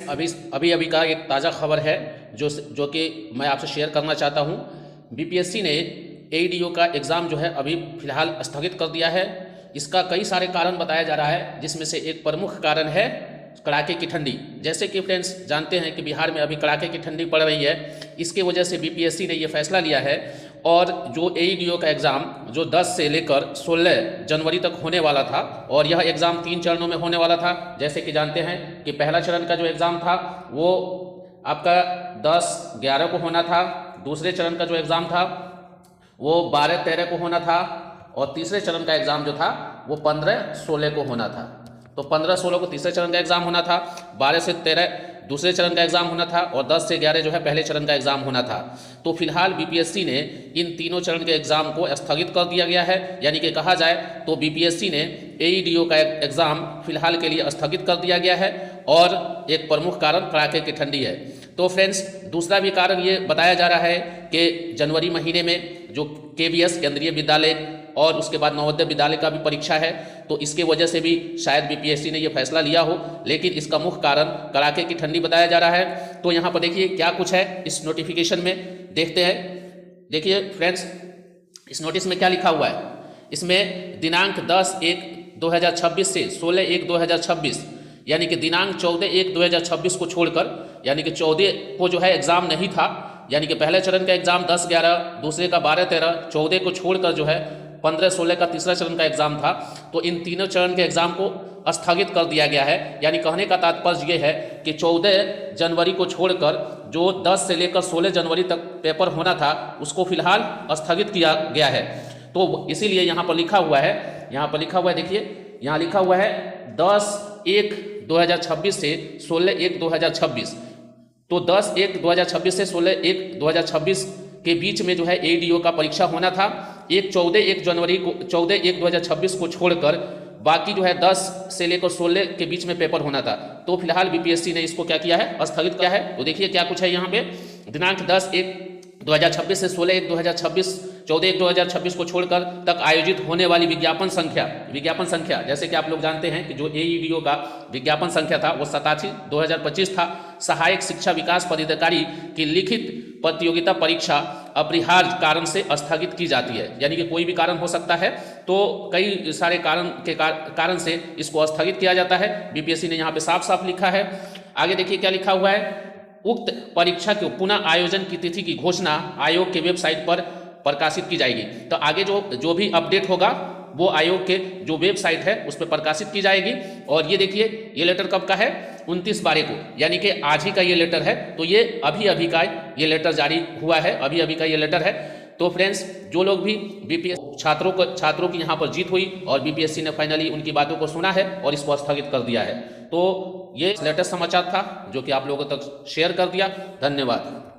अभी अभी अभी का एक ताज़ा खबर है जो कि मैं आपसे शेयर करना चाहता हूँ। बीपीएससी ने एईडीओ का एग्ज़ाम जो है अभी फ़िलहाल स्थगित कर दिया है। इसका कई सारे कारण बताया जा रहा है, जिसमें से एक प्रमुख कारण है कड़ाके की ठंडी। जैसे कि फ्रेंड्स जानते हैं कि बिहार में अभी कड़ाके की ठंडी पड़ रही है, इसके वजह से बीपीएससी ने ये फैसला लिया है। और जो एईडीओ का एग्ज़ाम जो 10 से लेकर 16 जनवरी तक होने वाला था, और यह एग्ज़ाम 3 चरणों में होने वाला था। जैसे कि जानते हैं कि पहला चरण का जो एग्ज़ाम था वो आपका 10/11 को होना था। दूसरे चरण का जो एग्ज़ाम था वो 12/13 को होना था, और तीसरे चरण का एग्ज़ाम जो था वो 15/16 को होना था। तो 15/16 को तीसरे चरण का एग्ज़ाम होना था, 12 से 13 दूसरे चरण का एग्ज़ाम होना था, और 10 से 11 जो है पहले चरण का एग्ज़ाम होना था। तो फिलहाल बीपीएससी ने इन तीनों चरण के एग्ज़ाम को स्थगित कर दिया गया है। यानी कि कहा जाए तो बीपीएससी ने एईडीओ का एग्ज़ाम फिलहाल के लिए स्थगित कर दिया गया है, और एक प्रमुख कारण कड़ाके की ठंडी है। तो फ्रेंड्स, दूसरा भी कारण ये बताया जा रहा है कि जनवरी महीने में जो केवीएस केंद्रीय विद्यालय और उसके बाद नवोदय विद्यालय का भी परीक्षा है, तो इसके वजह से भी शायद बीपीएससी ने ये फैसला लिया हो। लेकिन इसका मुख्य कारण कड़ाके की ठंडी बताया जा रहा है। तो यहाँ पर देखिए क्या कुछ है इस नोटिफिकेशन में, देखते हैं। देखिए फ्रेंड्स, इस नोटिस में क्या लिखा हुआ है। इसमें दिनांक 10/1/2026 से 16/1/2026, यानी कि दिनांक 14/1/2026 को छोड़कर, यानी कि 14 को जो है एग्ज़ाम नहीं था, यानी कि पहले चरण का एग्ज़ाम 10/11, दूसरे का 12/13, 14 को छोड़कर जो है 15/16 का तीसरा चरण का एग्ज़ाम था। तो इन तीनों चरण के एग्ज़ाम को स्थगित कर दिया गया है। यानी कहने का तात्पर्य ये है कि 14 जनवरी को छोड़कर जो 10 से लेकर 16 जनवरी तक पेपर होना था उसको फिलहाल स्थगित किया गया है। तो इसीलिए यहाँ पर लिखा हुआ है, देखिए यहाँ लिखा हुआ है 10/1/2026 से 16/1/2026। तो 10/1/2026 से 16/1/2026 के बीच में जो है एईडीओ का परीक्षा होना था। 14/1/2026 को छोड़कर बाकी जो है 10 से लेकर 16 के बीच में पेपर होना था। तो फिलहाल बीपीएससी ने इसको क्या किया है, स्थगित किया है। तो देखिए क्या कुछ है यहाँ पे, दिनांक 10/1/2026 से 16/1/2026, 14/1/2026 को छोड़कर तक आयोजित होने वाली विज्ञापन संख्या, जैसे कि आप लोग जानते हैं कि जो एईडीओ का विज्ञापन संख्या था वो 87/2025 था। सहायक शिक्षा विकास पदाधिकारी की लिखित प्रतियोगिता परीक्षा अपरिहार्य कारण से स्थगित की जाती है। यानी कि कोई भी कारण हो सकता है, तो कई सारे कारण से इसको स्थगित किया जाता है। बीपीएससी ने यहाँ पे साफ साफ लिखा है। आगे देखिए क्या लिखा हुआ है, उक्त परीक्षा के पुनः आयोजन की तिथि की घोषणा आयोग के वेबसाइट पर प्रकाशित की जाएगी। तो आगे जो भी अपडेट होगा वो आयोग के जो वेबसाइट है उस पर प्रकाशित की जाएगी। और ये देखिए ये लेटर कब का है, 29/12 को, यानी कि आज ही का ये लेटर है। तो ये अभी का ये लेटर जारी हुआ है, अभी का ये लेटर है। तो फ्रेंड्स, जो लोग भी बीपीएस छात्रों की यहाँ पर जीत हुई और बीपीएससी ने फाइनली उनकी बातों को सुना है और इसको स्थगित कर दिया है। तो ये लेटेस्ट समाचार था जो कि आप लोगों तक शेयर कर दिया। धन्यवाद।